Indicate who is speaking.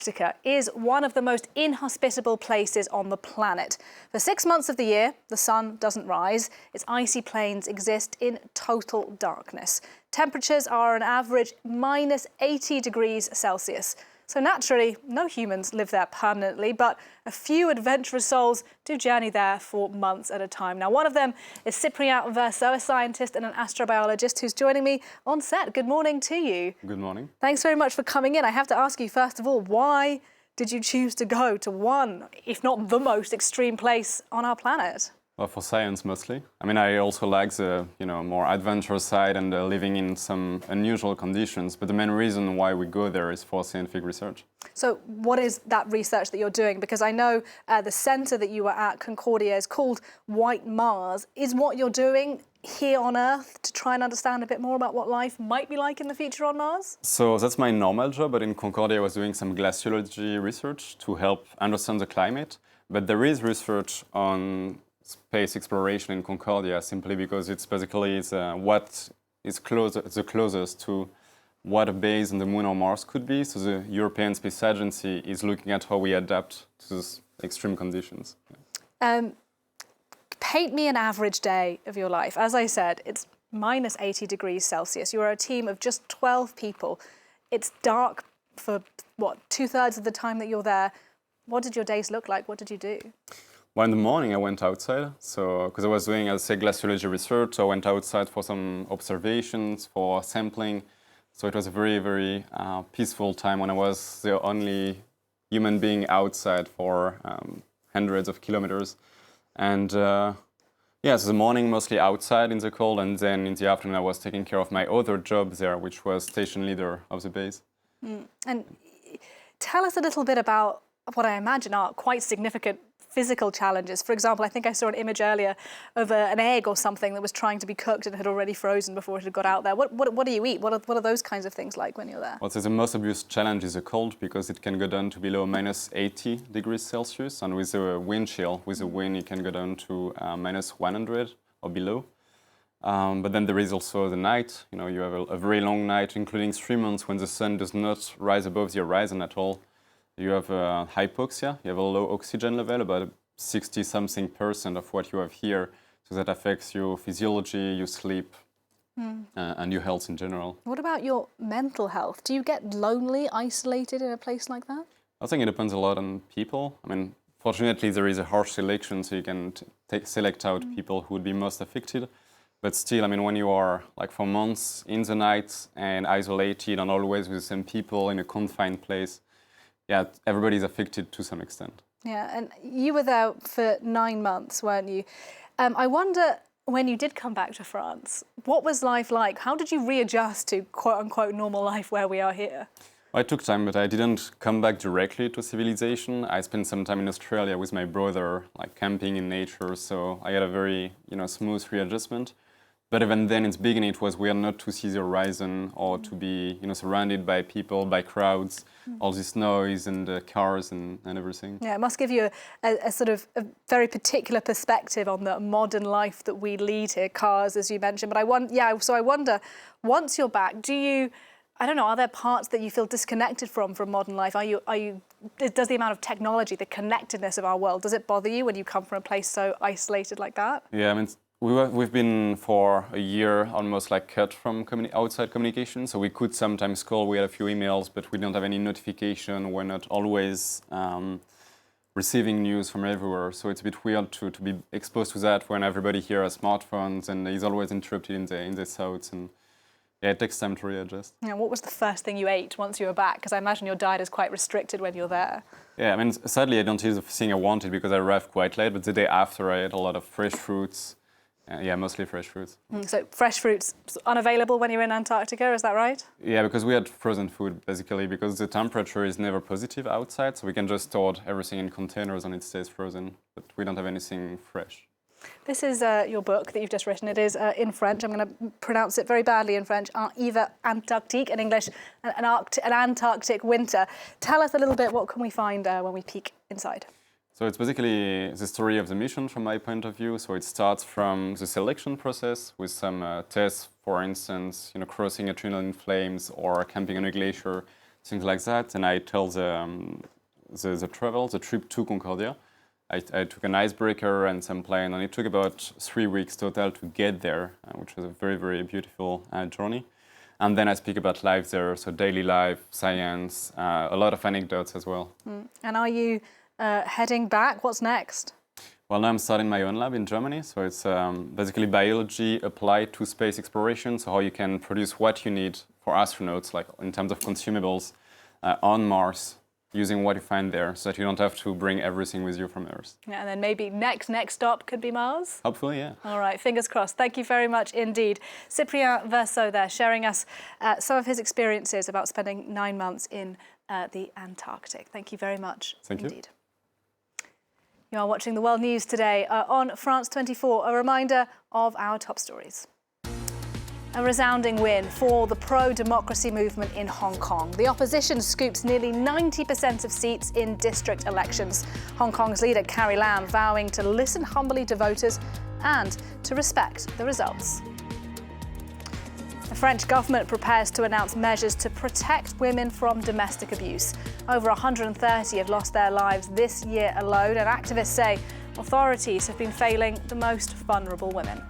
Speaker 1: Antarctica is one of the most inhospitable places on the planet. For 6 months of the year, the sun doesn't rise. Its icy plains exist in total darkness. Temperatures are on average minus 80 degrees Celsius. So naturally, no humans live there permanently, but a few adventurous souls do journey there for months at a time. Now, one of them is Cyprien Verseux, a scientist and an astrobiologist who's joining me on set. Good morning to you.
Speaker 2: Good morning.
Speaker 1: Thanks very much for coming in. I have to ask you, first of all, why did you choose to go to one, if not the most extreme place on our planet?
Speaker 2: Well, for science mostly. I mean, I also like the more adventurous side and living in some unusual conditions. But the main reason why we go there is for scientific research.
Speaker 1: So what is that research that you're doing? Because I know the centre that you were at, Concordia, is called White Mars. Is what you're doing here on Earth to try and understand a bit more about what life might be like in the future on Mars?
Speaker 2: So that's my normal job, but in Concordia I was doing some glaciology research to help understand the climate. But there is research on space exploration in Concordia simply because it's basically what is the closest to what a base on the Moon or Mars could be. So the European Space Agency is looking at how we adapt to those extreme conditions.
Speaker 1: Paint me an average day of your life. As I said, it's minus 80 degrees Celsius. You are a team of just 12 people. It's dark for, what, 2/3 of the time that you're there. What did your days look like? What did you do?
Speaker 2: Well, in the morning I went outside, so because I was doing, as I say, glaciology research, so I went outside for some observations, for sampling. So it was a very, very peaceful time when I was the only human being outside for hundreds of kilometers. And so the morning mostly outside in the cold, and then in the afternoon I was taking care of my other job there, which was station leader of the base.
Speaker 1: And tell us a little bit about what I imagine are quite significant physical challenges. For example, I think I saw an image earlier of an egg or something that was trying to be cooked and had already frozen before it had got out there. What do you eat? What are those kinds of things like when you're there?
Speaker 2: Well, so the most obvious challenge is the cold, because it can go down to below minus 80 degrees Celsius, and with the wind chill, with the wind, it can go down to minus 100 or below. But then there is also the night. You have a very long night, including 3 months when the sun does not rise above the horizon at all. You have hypoxia, you have a low oxygen level, about 60-something% of what you have here. So that affects your physiology, your sleep, and your health in general.
Speaker 1: What about your mental health? Do you get lonely, isolated in a place like that?
Speaker 2: I think it depends a lot on people. I mean, fortunately, there is a harsh selection, so you can select out people who would be most affected. But still, I mean, when you are like for months in the night and isolated and always with the same people in a confined place, yeah, everybody's affected to some extent.
Speaker 1: Yeah, and you were there for 9 months, weren't you? I wonder, when you did come back to France, what was life like? How did you readjust to quote-unquote normal life where we are here?
Speaker 2: Well, it took time, but I didn't come back directly to civilization. I spent some time in Australia with my brother, like camping in nature, so I had a very smooth readjustment. But even then, in the beginning, it was weird not to see the horizon or to be surrounded by people, by crowds, all this noise and cars and everything.
Speaker 1: Yeah, it must give you a sort of a very particular perspective on the modern life that we lead here, cars, as you mentioned. But I wonder, once you're back, are there parts that you feel disconnected from modern life? Does the amount of technology, the connectedness of our world, does it bother you when you come from a place so isolated like that?
Speaker 2: Yeah, I mean, we've been for a year almost like cut from outside communication, so we could sometimes call, we had a few emails, but we don't have any notification. We're not always receiving news from everywhere, so it's a bit weird to be exposed to that when everybody here has smartphones and is always interrupted in their thoughts, and yeah, it takes time to readjust.
Speaker 1: Yeah, what was the first thing you ate once you were back? Because I imagine your diet is quite restricted when you're there.
Speaker 2: Yeah, I mean, sadly I don't eat the thing I wanted because I arrived quite late, but the day after I ate a lot of fresh fruits. Yeah, mostly fresh fruits.
Speaker 1: So fresh fruits unavailable when you're in Antarctica, is that right?
Speaker 2: Yeah, because we had frozen food, basically, because the temperature is never positive outside, so we can just store everything in containers and it stays frozen, but we don't have anything fresh.
Speaker 1: This is your book that you've just written. It is in French. I'm going to pronounce it very badly in French. Antarctique, in English, an Antarctic Winter. Tell us a little bit, what can we find when we peek inside?
Speaker 2: So it's basically the story of the mission from my point of view. So it starts from the selection process with some tests, for instance, crossing a tunnel in flames or camping on a glacier, things like that. And I tell the trip to Concordia. I took an icebreaker and some plane, and it took about 3 weeks total to get there, which was a very, very beautiful journey. And then I speak about life there, so daily life, science, a lot of anecdotes as well.
Speaker 1: And are you heading back? What's next?
Speaker 2: Well, now I'm starting my own lab in Germany, so it's basically biology applied to space exploration, so how you can produce what you need for astronauts, like in terms of consumables, on Mars, using what you find there, so that you don't have to bring everything with you from Earth.
Speaker 1: Yeah, and then maybe next stop could be Mars?
Speaker 2: Hopefully, yeah.
Speaker 1: All right, fingers crossed. Thank you very much indeed. Cyprien Verseux there, sharing us some of his experiences about spending 9 months in the Antarctic. Thank you very much indeed. You are watching the World News today on France 24. A reminder of our top stories. A resounding win for the pro-democracy movement in Hong Kong. The opposition scoops nearly 90% of seats in district elections. Hong Kong's leader Carrie Lam vowing to listen humbly to voters and to respect the results. The French government prepares to announce measures to protect women from domestic abuse. Over 130 have lost their lives this year alone, and activists say authorities have been failing the most vulnerable women.